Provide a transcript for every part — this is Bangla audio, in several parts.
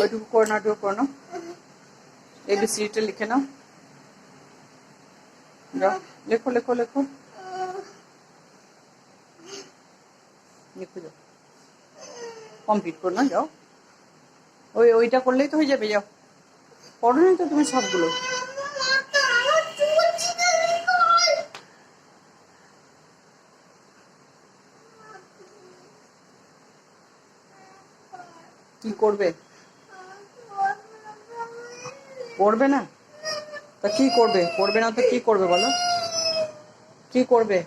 ওইটুকু করে নাও, ওইটুকু করে নাও। ABCটা লিখে নাও, যাও লেখো লেখো লেখো লিখে যাও, কমপ্লিট করো না, যাও। ওইটা করলেই তো হয়ে যাবে, যাও। পড়ো না তো তুমি সবগুলো। কি করবে? পড়বে না? তা কি করবে? পড়বে না তো কি করবে বলো? কি করবে?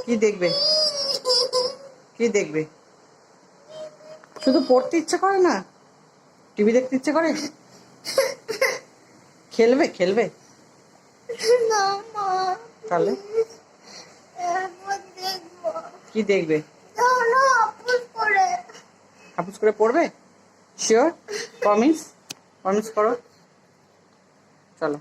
কি দেখবে? কি দেখবে? শুধু পড়তে ইচ্ছে করে না? টিভি দেখতে ইচ্ছে করে? খেলবে? খেলবে? তাহলে কি দেখবে? হাপুস করে পড়বে? শিওর? প্রমিস? প্রমিস করো, চলো।